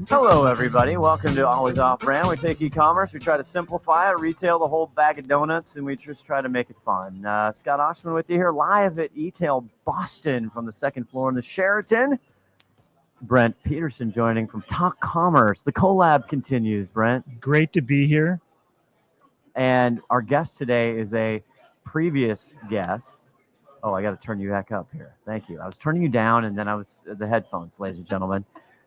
Hello, everybody. Welcome to Always Off-Brand. We take e-commerce, we try to simplify it, retail the whole bag of donuts, and we just try to make it fun. Scott Oshman with you here live at eTail Boston from the second floor in the Sheraton. Brent Peterson joining from Talk Commerce. The collab continues, Brent. Great to be here. And our guest today is a previous guest. Oh, I got to turn you back up here. Thank you. I was turning you down, and then I was the headphones, ladies and gentlemen.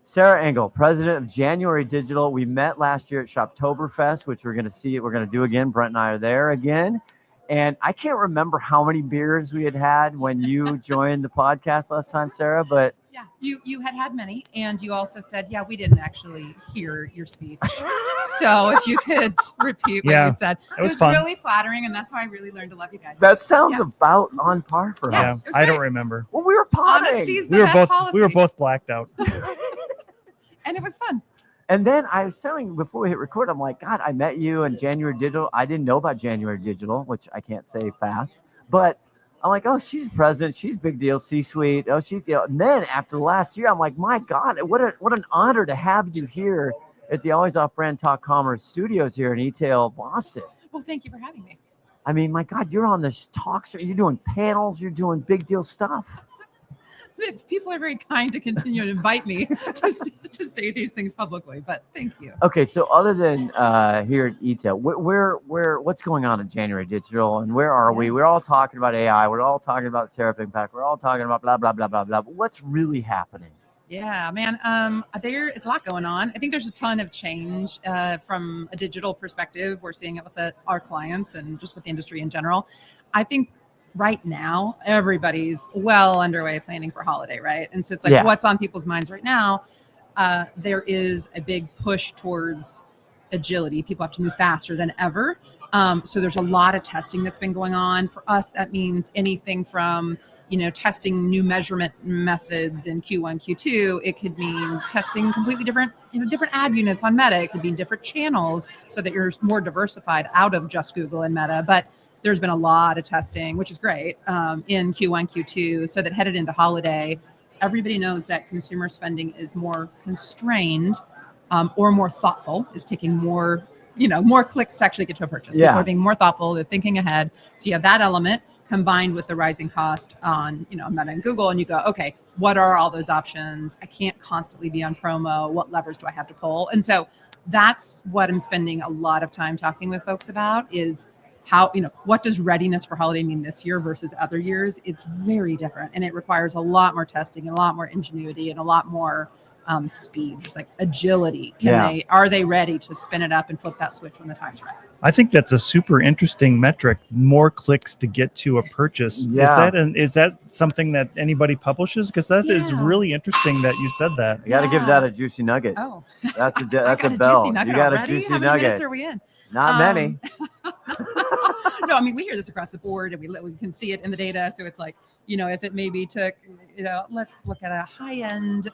Sarah Engel, president of January Digital. We met last year at Shoptoberfest, which we're going to do again. Brent and I are there again. And I can't remember how many beers we had when you joined the podcast last time, Sarah, but yeah, you had many, and you also said, yeah, we didn't actually hear your speech. So if you could repeat what you said. It was fun. Really flattering, and that's how I really learned to love you guys. That sounds about on par for us. Yeah, I don't remember. Well, we were potting. Honesty's the best policy. We were both blacked out. And it was fun. And then I was telling before we hit record, I'm like, God, I met you in January Digital. I didn't know about January Digital, which I can't say fast, but I'm like, oh, she's president. She's big deal, C-suite. Oh, she's, and then after the last year, I'm like, my God, what an honor to have you here at the Always Off-Brand Talk Commerce studios here in eTail, Boston. Well, thank you for having me. I mean, my God, you're on this talk show. You're doing panels. You're doing big deal stuff. People are very kind to continue to invite me to say these things publicly, but thank you. Okay, so other than here at eTail, what's going on at January Digital, and where are we? We're all talking about AI. We're all talking about the tariff impact. We're all talking about blah, blah, blah, blah, blah. But what's really happening? Yeah, man, there is a lot going on. I think there's a ton of change from a digital perspective. We're seeing it with our clients and just with the industry in general. I think right now, everybody's well underway planning for holiday, right? And so it's like, what's on people's minds right now? There is a big push towards agility. People have to move faster than ever. So there's a lot of testing that's been going on. For us, that means anything from, testing new measurement methods in Q1, Q2. It could mean testing completely different ad units on Meta. It could be different channels so that you're more diversified out of just Google and Meta. But there's been a lot of testing, which is great, in Q1, Q2, so that headed into holiday, everybody knows that consumer spending is more constrained or more thoughtful, is taking more clicks to actually get to a purchase. People are being more thoughtful, they're thinking ahead. So you have that element combined with the rising cost on, Meta and Google, and you go, okay, what are all those options? I can't constantly be on promo. What levers do I have to pull? And so that's what I'm spending a lot of time talking with folks about is how, what does readiness for holiday mean this year versus other years? It's very different, and it requires a lot more testing and a lot more ingenuity and a lot more speed, just like agility. Are they ready to spin it up and flip that switch when the time's right? I think that's a super interesting metric. More clicks to get to a purchase. Yeah. Is that something that anybody publishes? Because that is really interesting that you said that. You got to give that a juicy nugget. Oh, that's a bell. You got a juicy How many nugget. minutes are we in? Not many. No, I mean, we hear this across the board, and we can see it in the data. So it's like, if it maybe took, let's look at a high-end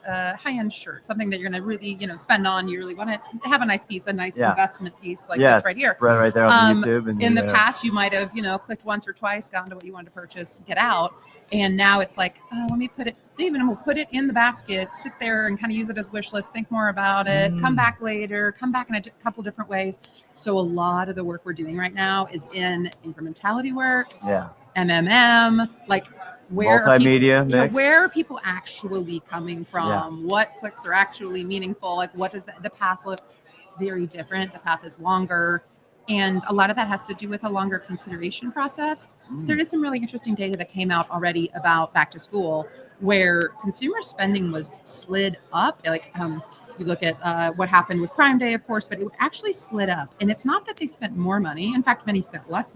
shirt, something that you're going to really, spend on. You really want to have a nice piece, a nice investment piece like this right here. Right there on YouTube. And in the past, you might have, clicked once or twice, gotten to what you wanted to purchase, get out. And now it's like, oh, let me put it, they even will put it in the basket, sit there and kind of use it as a wish list, think more about it, come back later, come back in a couple different ways. So a lot of the work we're doing right now is in incrementality work, MMM, like where are people actually coming from? What clicks are actually meaningful? Like what does the path looks very different. The path is longer. And a lot of that has to do with a longer consideration process. There is some really interesting data that came out already about back to school where consumer spending was slid up. Like you look at what happened with Prime Day, of course, but it actually slid up. And it's not that they spent more money. In fact, many spent less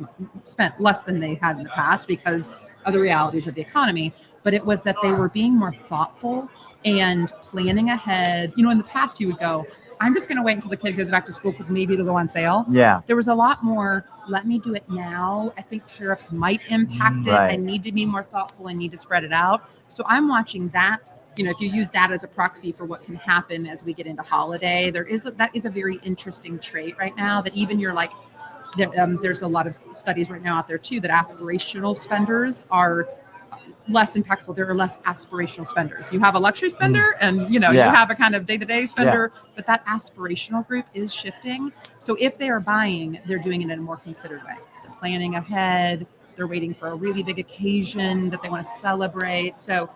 than they had in the past because of the realities of the economy. But it was that they were being more thoughtful and planning ahead. In the past, you would go, I'm just going to wait until the kid goes back to school because maybe it'll go on sale. Yeah. There was a lot more, let me do it now. I think tariffs might impact it. I need to be more thoughtful. I need to spread it out. So I'm watching that. If you use that as a proxy for what can happen as we get into holiday, that is a very interesting trait right now that even your like there's a lot of studies right now out there too that aspirational spenders are less impactful. There are less aspirational spenders. You have a luxury spender and you have a kind of day-to-day spender, but that aspirational group is shifting. So if they are buying, they're doing it in a more considered way. They're planning ahead. They're waiting for a really big occasion that they want to celebrate. So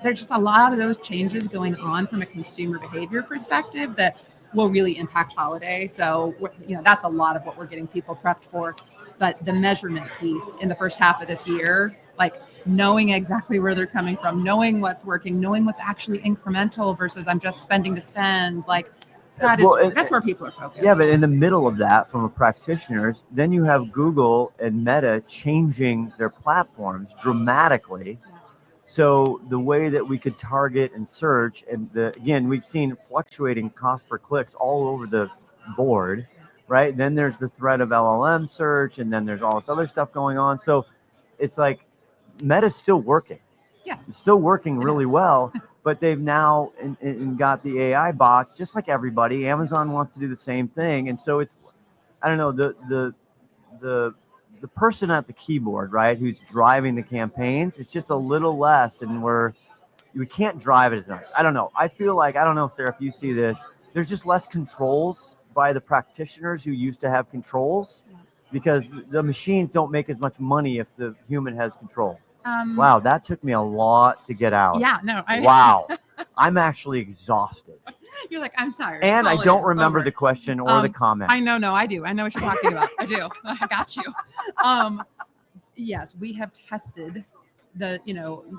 there's just a lot of those changes going on from a consumer behavior perspective that will really impact holiday. So, that's a lot of what we're getting people prepped for. But the measurement piece in the first half of this year, like knowing exactly where they're coming from, knowing what's working, knowing what's actually incremental versus I'm just spending to spend, like that's where people are focused. Yeah, but in the middle of that, from a practitioner's, then you have Google and Meta changing their platforms dramatically. Yeah. So the way that we could target and search, and again, we've seen fluctuating cost per clicks all over the board, right? Then there's the threat of LLM search, and then there's all this other stuff going on. So it's like Meta's still working. Yes. It's still working really well, but they've now got the AI bots, just like everybody. Amazon wants to do the same thing. And so it's, I don't know, the person at the keyboard, right, who's driving the campaigns, it's just a little less, and we can't drive it as much. I don't know. I feel like, I don't know, Sarah, if you see this, there's just less controls by the practitioners who used to have controls, because the machines don't make as much money if the human has control. Wow, that took me a lot to get out. Yeah, no. Wow. I'm actually exhausted. You're like, I'm tired. And I don't remember the question or the comment. I know. No, I do. I know what you're talking about. I do. I got you. Yes, we have tested the,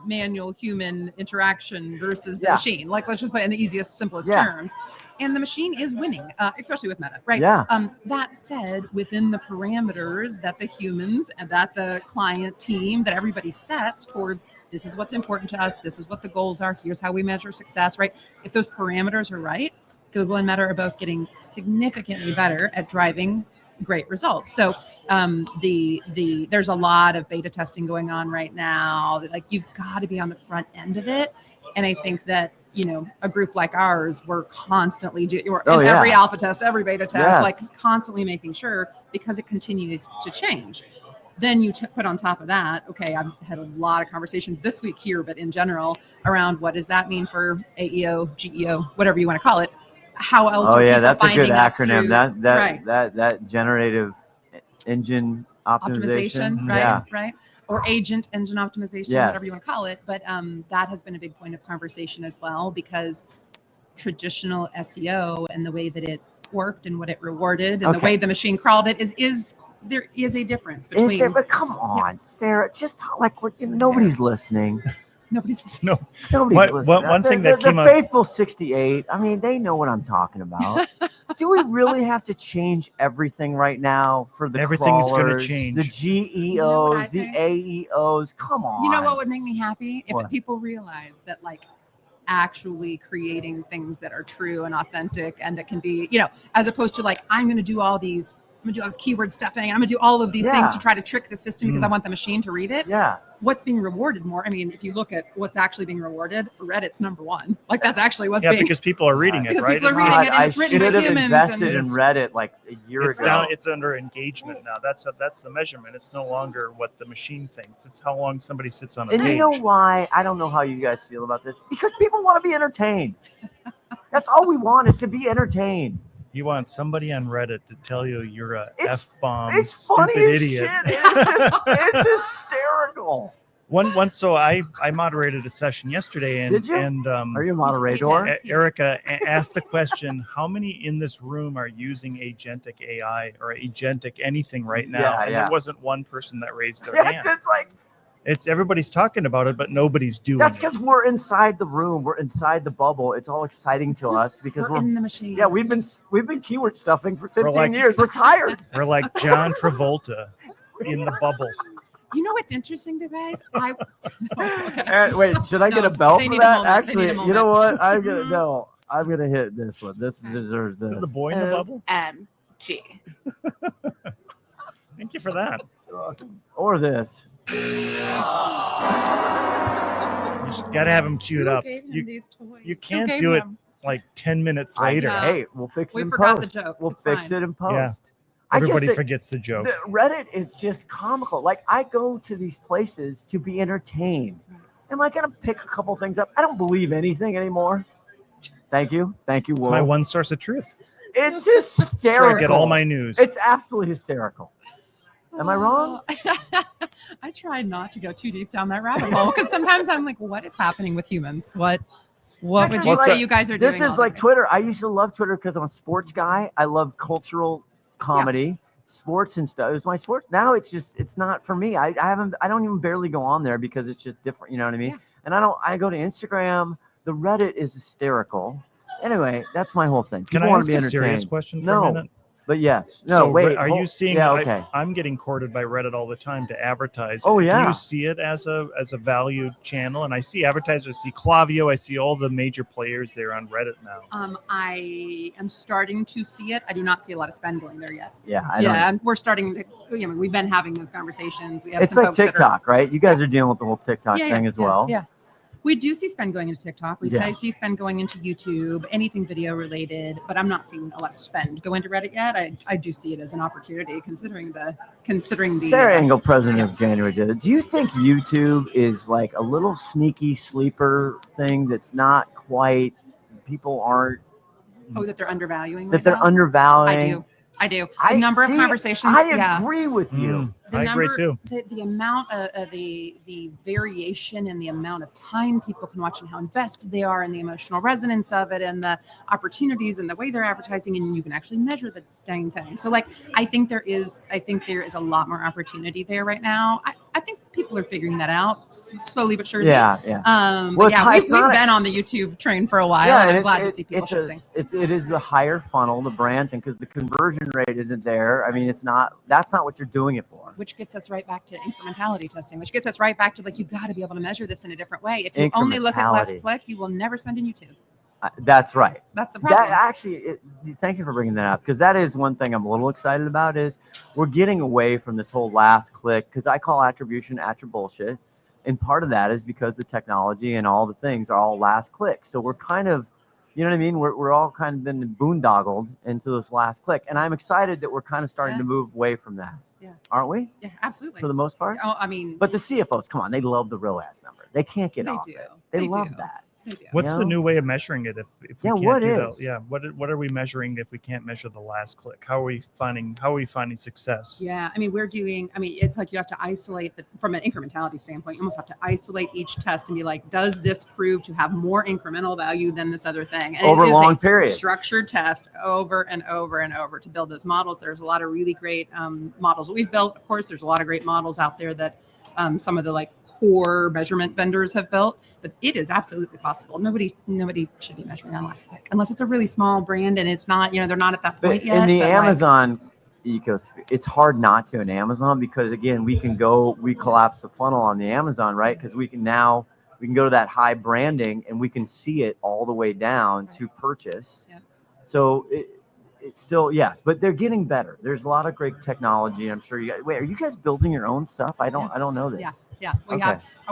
manual human interaction versus the machine. Like, let's just put it in the easiest, simplest terms. And the machine is winning, especially with Meta, right? Yeah. That said, within the parameters that the humans and that the client team, that everybody sets towards, this is what's important to us, this is what the goals are, here's how we measure success, right? If those parameters are right, Google and Meta are both getting significantly better at driving great results. So there's a lot of beta testing going on right now. Like, you've got to be on the front end of it. And I think that, a group like ours, we're constantly every alpha test, every beta test, like constantly making sure, because it continues to change. Then you put on top of that, okay, I've had a lot of conversations this week here, but in general, around what does that mean for AEO, GEO, whatever you want to call it. How else are people that's finding a good acronym. Through, that generative engine optimization. Right. Or agent engine optimization, whatever you want to call it. But that has been a big point of conversation as well, because traditional SEO and the way that it worked and what it rewarded and the way the machine crawled it is there is a difference between. But come on, Sarah, just talk like nobody's listening. Nobody's listening. Nobody's listening. One thing that came the up. Faithful 68. I mean, they know what I'm talking about. Do we really have to change everything right now for the Everything's crawlers, going to change. the GEOs, the AEOs? Come on. You know what would make me happy? If people realize that, like, actually creating things that are true and authentic and that can be, as opposed to like, I'm going to do all this keyword stuffing, and I'm going to do all of these things to try to trick the system because I want the machine to read it. Yeah. What's being rewarded more? I mean, if you look at what's actually being rewarded, Reddit's number one. Like, that's actually what's being. Because people are reading it, because right? people are reading it, and it's written by humans. I should have invested in Reddit like a year ago. It's under engagement now. That's the measurement. It's no longer what the machine thinks. It's how long somebody sits on a page. And you know why? I don't know how you guys feel about this. Because people want to be entertained. That's all we want, is to be entertained. You want somebody on Reddit to tell you you're a F-bomb, it's stupid funny idiot. As shit. It's hysterical. So I moderated a session yesterday, and did you? And are you a moderator? Erica asked the question: how many in this room are using agentic AI or agentic anything right now? And there wasn't one person that raised their hand. It's like, everybody's talking about it, but nobody's doing it. That's because we're inside the room. We're inside the bubble. It's all exciting to us because we're in the machine. Yeah, we've been keyword stuffing for 15 years. We're tired. We're like John Travolta in the bubble. You know what's interesting, you guys? Wait, should I get a bell for that? Actually, you know what? I'm gonna hit this one. This deserves this. Is it the boy in the bubble? OMG. Thank you for that. Or this. You got to have him queued up. You can't do it like 10 minutes later. Hey, we'll fix it in forgot post. the joke. We'll it's fix fine. it in post. Yeah. Everybody forgets the joke. Reddit is just comical. Like, I go to these places to be entertained. Am I going to pick a couple things up? I don't believe anything anymore. Thank you. Thank you, Wolf. It's my one source of truth. It's hysterical. That's where I get all my news. It's absolutely hysterical. Am I wrong? I try not to go too deep down that rabbit hole because sometimes I'm like, what is happening with humans? What would you say you guys are doing? This is like Twitter. I used to love Twitter because I'm a sports guy. I love cultural comedy, sports and stuff. It was my sports. Now it's not for me. I don't even barely go on there because it's just different. You know what I mean? Yeah. And I go to Instagram. The Reddit is hysterical. Anyway, that's my whole thing. Can I ask a serious question for a minute? But yes. No, so wait. Are you seeing? Yeah, okay. I'm getting courted by Reddit all the time to advertise. Oh, yeah. Do you see it as a valued channel? And I see advertisers. I see Klaviyo. I see all the major players there on Reddit now. I am starting to see it. I do not see a lot of spend going there yet. Yeah. We're starting to. We've been having those conversations. We have it's some like TikTok, right? You guys are dealing with the whole TikTok thing as well. Yeah. We do see spend going into TikTok. We see spend going into YouTube, anything video related, but I'm not seeing a lot of spend go into Reddit yet. I do see it as an opportunity considering the Sarah Engel, president of January, did it. Do you think YouTube is like a little sneaky sleeper thing that's not quite, people aren't. That they're undervaluing. That they're undervaluing. I do. The number of conversations. I agree with you. I agree too. The amount of the variation in the amount of time people can watch and how invested they are in the emotional resonance of it and the opportunities and the way they're advertising, and you can actually measure the dang thing. So like, I think there is a lot more opportunity there right now. I think people are figuring that out slowly but surely. Yeah. We've been on the YouTube train for a while, and I'm glad to see people shifting. It is the higher funnel, the brand thing, because the conversion rate isn't there. I mean, that's not what you're doing it for. Which gets us right back to incrementality testing, which gets us right back to like, you got to be able to measure this in a different way. If you only look at last click, you will never spend in YouTube. That's right. That's the problem. Thank you for bringing that up, because that is one thing I'm a little excited about is we're getting away from this whole last click, because I call attribution bullshit. And part of that is because the technology and all the things are all last click. So we're kind of, you know what I mean? We're all kind of been boondoggled into this last click. And I'm excited that we're kind of starting to move away from that. Yeah. Aren't we? Yeah, absolutely. For the most part? Oh, I mean. But the CFOs, come on, they love the ROAS number. They can't get off it. They love that. What's the new way of measuring it if we can't do that? Yeah, what are we measuring if we can't measure the last click? How are we finding success? Yeah, I mean, it's like you have to isolate from an incrementality standpoint. You almost have to isolate each test and be like, does this prove to have more incremental value than this other thing? And over long periods. Structured test over and over and over to build those models. There's a lot of really great models that we've built. Of course, there's a lot of great models out there that some of the like core measurement vendors have built, but it is absolutely possible. Nobody should be measuring on last click unless it's a really small brand and it's not, they're not at that point yet. In the Amazon ecosystem, it's hard not to in Amazon, because again, we collapse the funnel on the Amazon, right? Because we can go to that high branding and we can see it all the way down to purchase. Yep. So it's still, yes, but they're getting better. There's a lot of great technology. I'm sure are you guys building your own stuff? I don't know this. Yeah.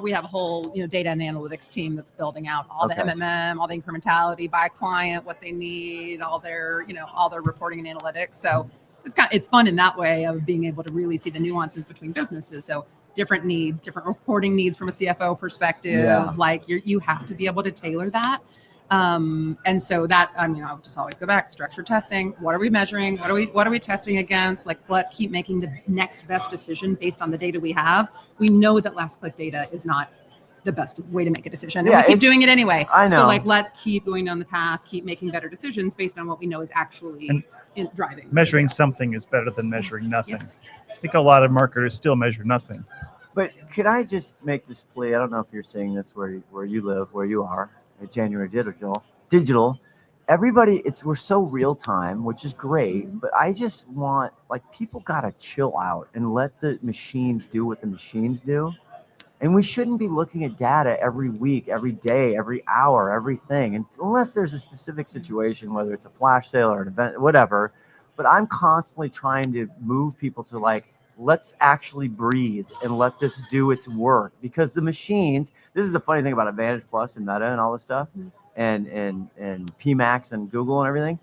We have a whole, data and analytics team that's building out all the MMM, all the incrementality by client, what they need, all their reporting and analytics. So it's fun in that way of being able to really see the nuances between businesses. So different needs, different reporting needs from a CFO perspective. Yeah. Like you have to be able to tailor that. And so that, I'll just always go back, structured testing. What are we measuring? What are we testing against? Like, let's keep making the next best decision based on the data we have. We know that last click data is not the best way to make a decision. And we keep doing it anyway. I know. So like, let's keep going down the path, keep making better decisions based on what we know is actually driving. Measuring something is better than measuring nothing. Yes. I think a lot of marketers still measure nothing. But could I just make this plea? I don't know if you're seeing this where you live, where you are. At January digital, everybody, we're so real time, which is great, but I just want, people gotta chill out and let the machines do what the machines do. And we shouldn't be looking at data every week, every day, every hour, everything, and unless there's a specific situation, whether it's a flash sale or an event, whatever. But I'm constantly trying to move people to let's actually breathe and let this do its work, because the machines, this is the funny thing about Advantage Plus and Meta and all this stuff, and PMax and Google and everything.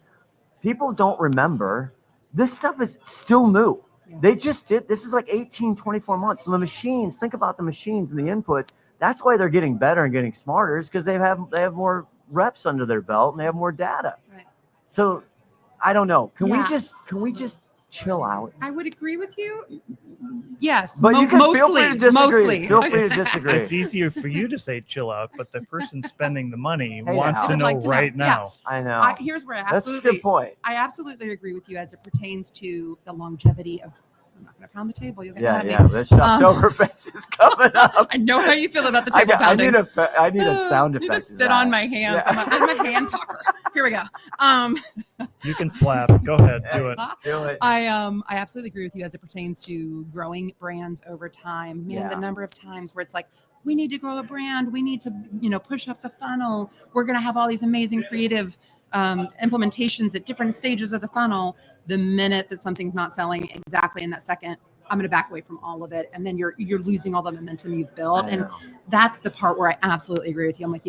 People don't remember This stuff is still new. Yeah. They just did, this is like 18, 24 months. So the machines, think about the machines and the inputs. That's why they're getting better and getting smarter, is because they have more reps under their belt and they have more data. Right. So I don't know. Can Yeah. we just chill out? I would agree with you. Yes, But you can feel free to disagree. mostly. Feel free to disagree. It's easier for you to say chill out, but the person spending the money Hey, wants now. to Would know like to know. right Yeah. now. I know. Here's where That's a good point. I absolutely agree with you as it pertains to the longevity of. I'm not going to pound the table. You'll get mad Yeah, at me. this shop's over face is coming up. I know how you feel about the table pounding. I need a sound I effect. need to of sit that. on my hands. Yeah. I'm a hand talker. Here we go. You can slap. Go ahead, do it. Do it. I absolutely agree with you as it pertains to growing brands over time. Man, the Yeah. number of times where it's like, we need to grow a brand. We need to, push up the funnel. We're going to have all these amazing creative implementations at different stages of the funnel. The minute that something's not selling exactly in that second, I'm going to back away from all of it. And then you're losing all the momentum you've built. I And know. that's the part where I absolutely agree with you. I'm like,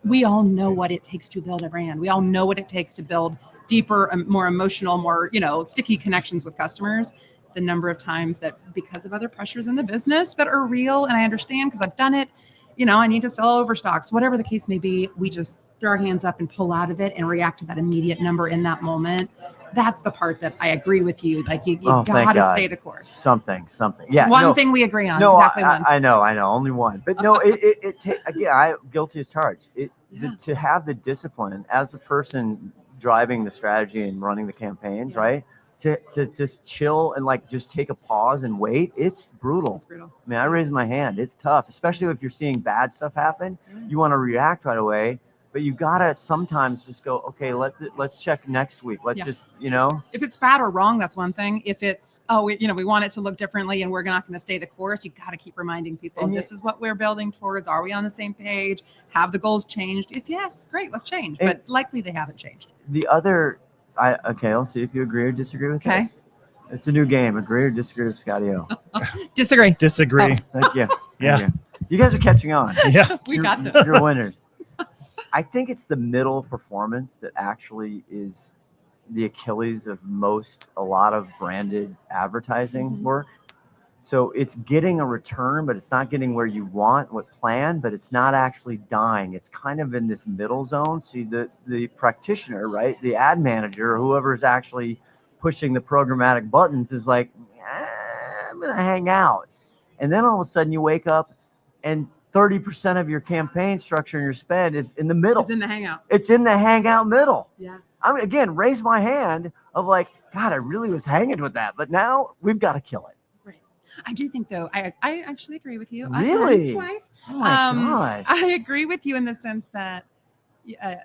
we all know what it takes to build a brand. We all know what it takes to build deeper, more emotional, more, sticky connections with customers. The number of times that because of other pressures in the business that are real, and I understand because I've done it, I need to sell overstocks, whatever the case may be, we just throw our hands up and pull out of it and react to that immediate number in that moment. That's the part that I agree with you. Like you Oh, thank got to God. stay the course. Something. It's Yeah. one no, thing we agree on. No, Exactly one. I know, only one. But no, again, I guilty as charged. Yeah. To have the discipline as the person driving the strategy and running the campaigns, Yeah. right? To just chill and just take a pause and wait. It's brutal. It's brutal. I mean, I raise my hand. It's tough, especially if you're seeing bad stuff happen. Yeah. You want to react right away, but you gotta sometimes just go, okay, let's check next week. Let's Yeah. just, If it's bad or wrong, that's one thing. If it's, we want it to look differently and we're not going to stay the course, you got to keep reminding people, And this is what we're building towards. Are we on the same page? Have the goals changed? If yes, great, let's change. And- But likely they haven't changed. the other, I'll see if you agree or disagree with Okay. this. It's a new game. Agree or disagree with Scotty O. Disagree. Disagree. Thank you. Yeah. Thank you. You guys are catching on. Yeah. We You're- got this. You're winners. I think it's the middle performance that actually is the Achilles of a lot of branded advertising Mhm. work. So it's getting a return, but it's not getting where you want, what planned, but it's not actually dying. It's kind of in this middle zone. See, the practitioner, right? The ad manager, or whoever is actually pushing the programmatic buttons is like, I'm going to hang out. And then all of a sudden you wake up and 30% of your campaign structure and your spend is in the middle. It's in the hangout. It's in the hangout middle. Yeah. I mean, again, raise my hand of God, I really was hanging with that, but now we've got to kill it. Right. I do think though, I actually agree with you. I've done it Really? twice. Oh my gosh. I agree with you in the sense that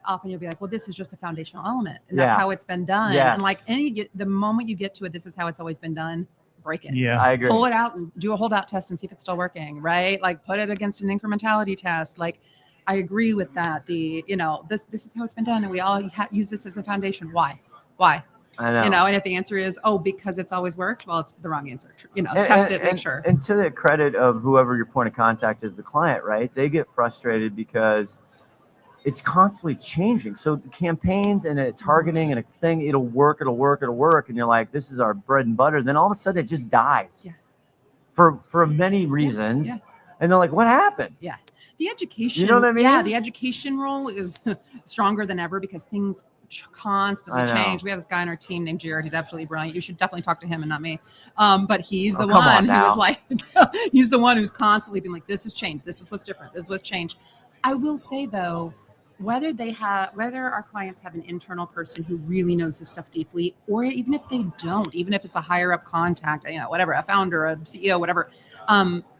often you'll be like, well, this is just a foundational element and that's Yeah. how it's been done. Yes. And the moment you get to it, this is how it's always been done, break it. Yeah. I agree. Pull it out and do a holdout test and see if it's still working, right? Like put it against an incrementality test. Like I agree with that. This is how it's been done. And we all use this as a foundation. Why? I know. And if the answer is, because it's always worked, well, it's the wrong answer. And- Test it, and- make sure. And to the credit of whoever your point of contact is, the client, right? They get frustrated because it's constantly changing. So the campaigns and a targeting and a thing, it'll work. And you're like, this is our bread and butter. Then all of a sudden it just dies. Yeah. For many reasons. Yeah. And they're like, what happened? Yeah. The education, You know what I mean? Yeah, the education role is stronger than ever because things constantly I know. change. We have this guy on our team named Jared. He's absolutely brilliant. You should definitely talk to him and not me. But he's the Oh, come on one who now. is like, he's the one who's constantly being like, this has changed. This is what's different. This is what's changed. I will say though, whether our clients have an internal person who really knows this stuff deeply, or even if they don't, even if it's a higher up contact, whatever, a founder, a CEO, whatever,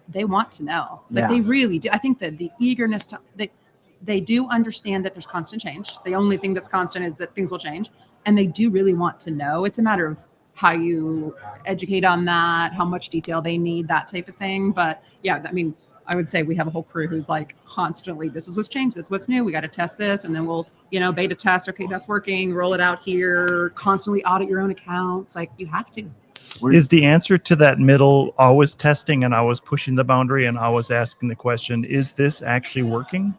they want to know. But Yeah. they really do. I think that the eagerness they do understand that there's constant change. The only thing that's constant is that things will change. And they do really want to know. It's a matter of how you educate on that, how much detail they need, that type of thing. But yeah, I mean, I would say we have a whole crew who's like constantly, this is what's changed, this is what's new. We got to test this. And then we'll, beta test. Okay, that's working. Roll it out here. Constantly audit your own accounts. Like you have to. Is the answer to that middle always testing and always pushing the boundary and always asking the question, is this actually working?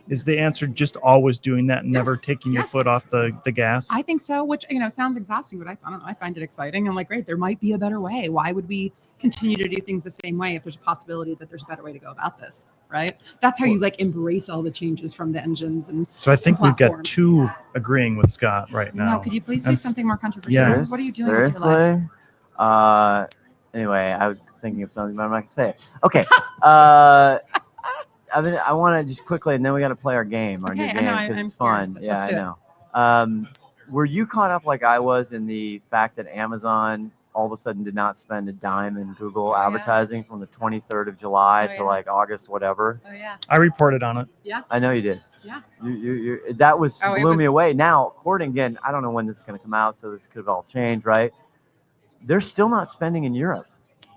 Is the answer just always doing that and Yes, never taking your yes. foot off the gas? I think so, which, sounds exhausting, but I don't know. I find it exciting. I'm like, great, there might be a better way. Why would we continue to do things the same way if there's a possibility that there's a better way to go about this, right? That's how you embrace all the changes from the engines. And so I think we've got platforms. 2 agreeing with Scott right now. Could you please say something more controversial? Yeah. What are you doing with your life? Seriously? Anyway, I was thinking of something, but I'm not going to say it. Okay. I want to just quickly, and then we got to play our game, our new game, because it's fun. Yeah, I know. Were you caught up like I was in the fact that Amazon all of a sudden did not spend a dime in Google advertising from the 23rd of July to like August, whatever? Oh, yeah. I reported on it. Yeah. I know you did. Yeah. You that blew me away. Now, according, again, I don't know when this is going to come out, so this could have all changed, right? They're still not spending in Europe,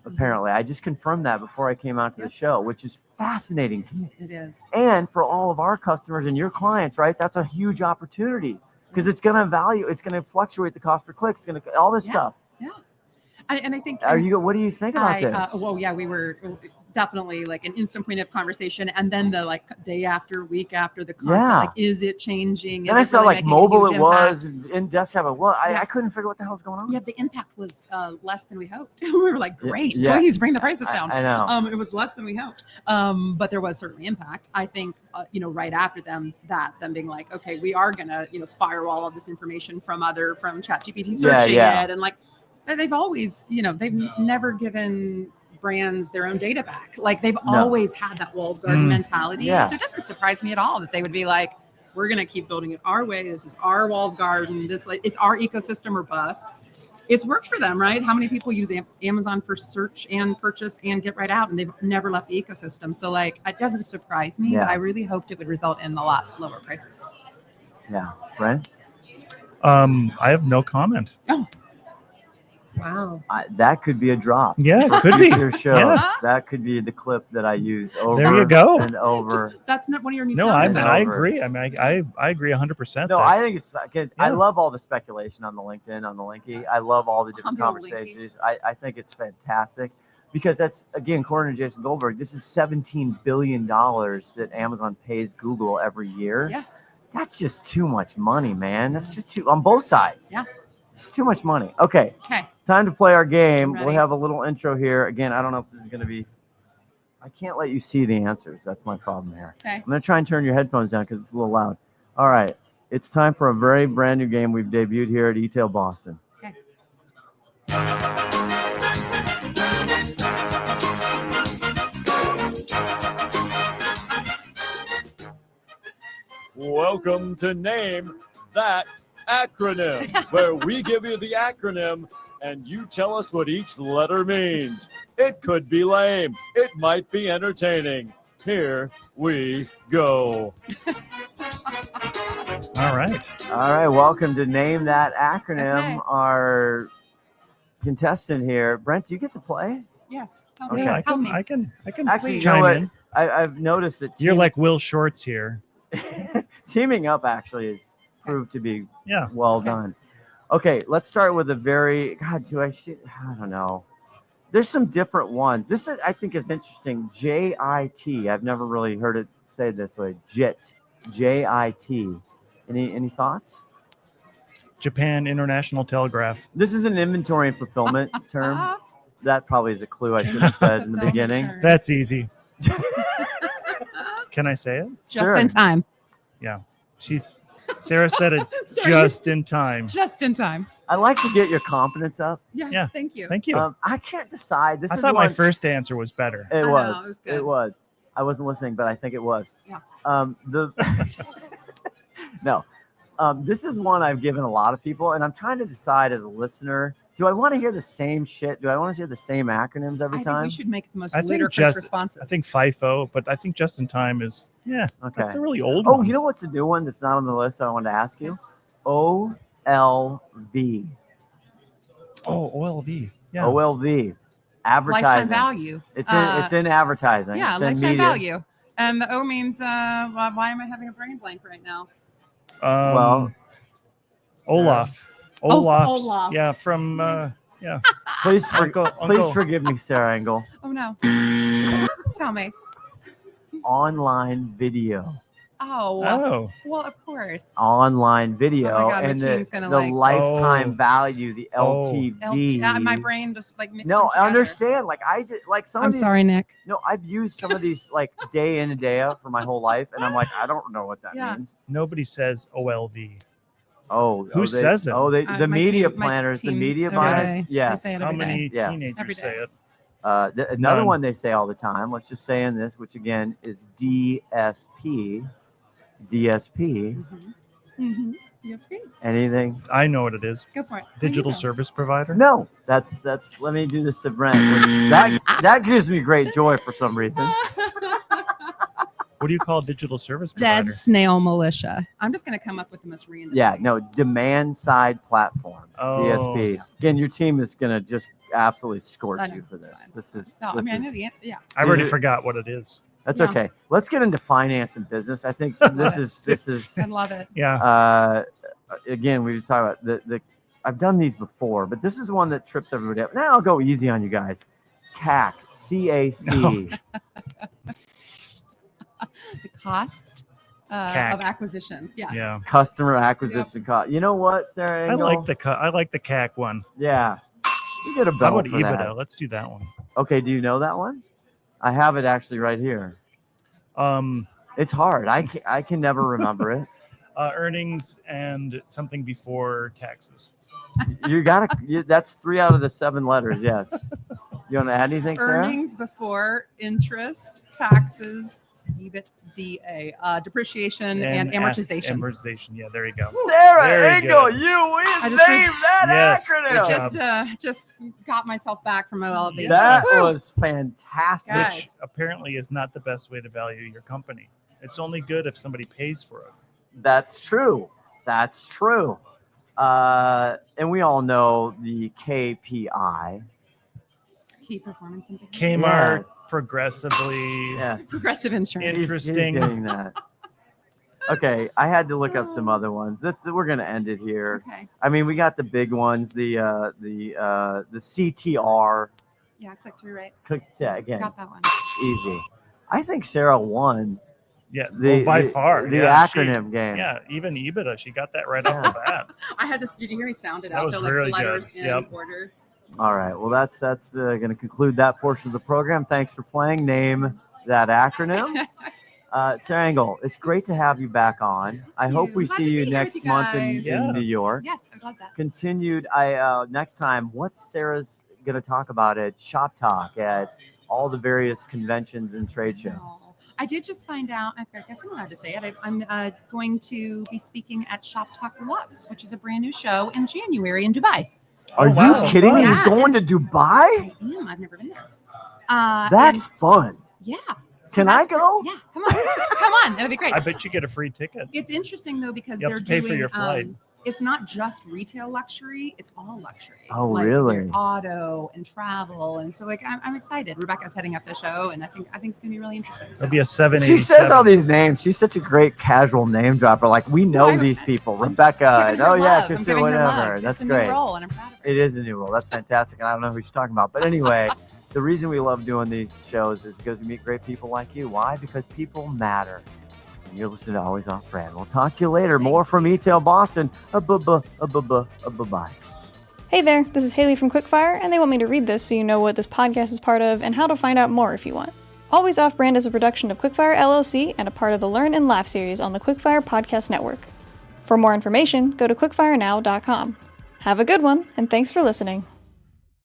apparently. I just confirmed that before I came out to the show, which is fascinating to me. It is. And for all of our customers and your clients, right? That's a huge opportunity because it's going to fluctuate the cost per click. It's going to all this stuff. Yeah. And I think. What do you think about this? We were definitely like an instant point of conversation, and then the day after, week after, the constant is it changing? And I saw mobile it was, in desktop it was. I couldn't figure what the hell's going on. Yeah, the impact was less than we hoped. We were like, great, please bring the prices down. I know. It was less than we hoped, but there was certainly impact. I think right after them being like, okay, we are gonna firewall all this information from ChatGPT searching it, and they've always they've never given brands their own data back. They've always had that walled garden mentality. So it doesn't surprise me at all that they would be like, we're going to keep building it our way. This is our walled garden. It's our ecosystem or bust. It's worked for them, right? How many people use Amazon for search and purchase and get right out, and they've never left the ecosystem. So it doesn't surprise me, but I really hoped it would result in a lot lower prices. Yeah. Brent? I have no comment. Oh. Wow. That could be a drop. Yeah, it could be. That could be the clip that I use over there you go. and over. That's not one of your new sound effects. I agree. I mean, I agree 100%. No, I think it's I love all the speculation on the LinkedIn, on the Linky. I love all the different conversations. I think it's fantastic because that's, again, according to Jason Goldberg, this is $17 billion that Amazon pays Google every year. Yeah. That's just too much money, man. That's just too, on both sides. Yeah. It's too much money. Okay. Time to play our game. We'll have a little intro here. Again, I don't know if this is going to be... I can't let you see the answers. That's my problem here. Okay. I'm going to try and turn your headphones down because it's a little loud. All right. It's time for a very brand new game we've debuted here at eTail Boston. Okay. Welcome to Name That Acronym, where we give you the acronym and you tell us what each letter means. It could be lame. It might be entertaining. Here we go. All right. All right. Welcome to Name That Acronym. Okay. Our contestant here, Brent, do you get to play? Yes. Okay. I can actually chime in. I've noticed that you're like Will Shorts here. Teaming up actually is proved to be well done. Okay, let's start with a very I don't know. There's some different ones. This I think is interesting. JIT. I've never really heard it say this way. JIT. JIT. Any thoughts? Japan International Telegraph. This is an inventory and fulfillment term. That probably is a clue I should have said in the beginning. That's easy. Can I say it? Just in time. Yeah. Sarah said it just in time. Just in time. I like to get your confidence up. Yeah. Thank you. Thank you. I can't decide. I thought my first answer was better. It was. It was. I wasn't listening, but I think it was. Yeah. No. This is one I've given a lot of people, and I'm trying to decide as a listener. Do I want to hear the same shit? Do I want to hear the same acronyms every time? I think we should make the most ludicrous responses. I think FIFO, but I think just in time is, okay. That's a really old one. Oh, you know what's a new one that's not on the list I wanted to ask you? OLV. Oh, OLV. Yeah. OLV. Advertising. Lifetime value. It's in advertising. Yeah, it's lifetime value. And the O means, why am I having a brain blank right now? Olaf. Olaf. Yeah, from Please forgive me, Sarah Engel. Oh no. Tell me. Online video. Oh. Well, of course. Online video Oh my God, my and team's gonna, the like- lifetime Oh. value, the LTV. My brain just like mixed No, them I together. understand. Like I did, like some I'm of these. sorry, Nick. No, I've used some of these like day in and day out for my whole life, and I'm like, I don't know what that Yeah. means. Nobody says OLV. Who says it? Oh, the My media team- my planners, the team media every buyers. day. Yes. They say it How every day. many Yes. teenagers Every say day. it? Another None. one they say all the time. Let's just say in this, which again is DSP. DSP. Mm-hmm. Yes, me. Anything? I know what it is. Go for it. Digital There you service provider. No. That's. Let me do this to Brent. That gives me great joy for some reason. go. What do you call digital service provider? Dead snail militia. I'm just going to come up with the most random. Yeah. things. No. Demand side platform. Oh. DSP. Again, your team is gonna just absolutely scorch I know, you for it's this. fine. This is. No, I this mean, I is- know the answer. Yeah. I already Is it- forgot what it is. That's No. okay. Let's get into finance and business. I think this is I love it. Yeah. again, we were talking about the I've done these before, but this is one that trips everybody up. Now I'll go easy on you guys. CAC, CAC. The cost CAC. of acquisition. Yes. Yeah. Customer acquisition cost. You know what, Sarah I Engel? like the CAC one. Yeah. You get a How bell about for EBITDA? that. Let's do that one. Okay, do you know that one? I have it actually right here. It's hard. I can never remember it. Earnings and something before taxes. That's 3 out of the 7 letters. Yes. You want to add anything, Sarah? Earnings before interest, taxes, EBITDA, depreciation, and amortization. Amortization. Yeah, there you go. Sarah Very Engel, good. you just saved that Yes. acronym. Just got myself back from OLV. Yeah. That Woo! was fantastic. Guys. Which apparently is not the best way to value your company. It's only good if somebody pays for it. That's true. That's true. And we all know the KPI. Key performance indicator. Kmart, Yes. progressively. Yes. Progressive insurance. Interesting. He's getting that. Okay, I had to look up some other ones. We're gonna end it here. Okay. I mean, we got the big ones, the CTR. Yeah, click through right. Again, Got that one. easy. I think Sarah won Yeah, by far. the yeah, acronym game. Yeah, even EBITDA, she got that right off the bat. I had to. Did you hear me sound it That out? was The like really letters good. in Yep. order. All right. Well, that's going to conclude that portion of the program. Thanks for playing. Name that acronym. Sarah Engel, it's great to have you back on. I hope we Glad see to you be here with next you month guys. Yeah. in New York. Yes, I'd love that. Continued. Next time, what's Sarah's going to talk about at Shop Talk at all the various conventions and trade shows? No. I did just find out, I guess I'm allowed to say it, I'm going to be speaking at Shop Talk Lux, which is a brand new show in January in Dubai. Are wow, you kidding me? fun. You're going to Dubai? I am. I've never been there. That's fun. yeah. Can I go? Yeah, come on. Come on. It'll be great. I bet you get a free ticket. It's interesting though because You have they're to pay doing for your flight. It's not just retail luxury, it's all luxury. Oh, like really? their auto and travel. And so like I'm excited. Rebecca's heading up the show and I think it's gonna be really interesting. So. It'll be a 787. She says all these names. She's such a great casual name dropper. Like we know I'm- these people. Rebecca. Giving her Oh yeah, love. I'm Christine, giving her whatever. love. That's it's a great. new role and I'm proud of her. It is a new role. That's fantastic. And I don't know who she's talking about. But anyway, the reason we love doing these shows is because we meet great people like you. Why? Because people matter. And you're listening to Always Off Brand. We'll talk to you later. More from eTail Boston. Bye. Hey there, this is Haley from Quickfire, and they want me to read this so you know what this podcast is part of and how to find out more if you want. Always Off Brand is a production of Quickfire LLC and a part of the Learn and Laugh series on the Quickfire Podcast Network. For more information, go to quickfirenow.com. Have a good one, and thanks for listening.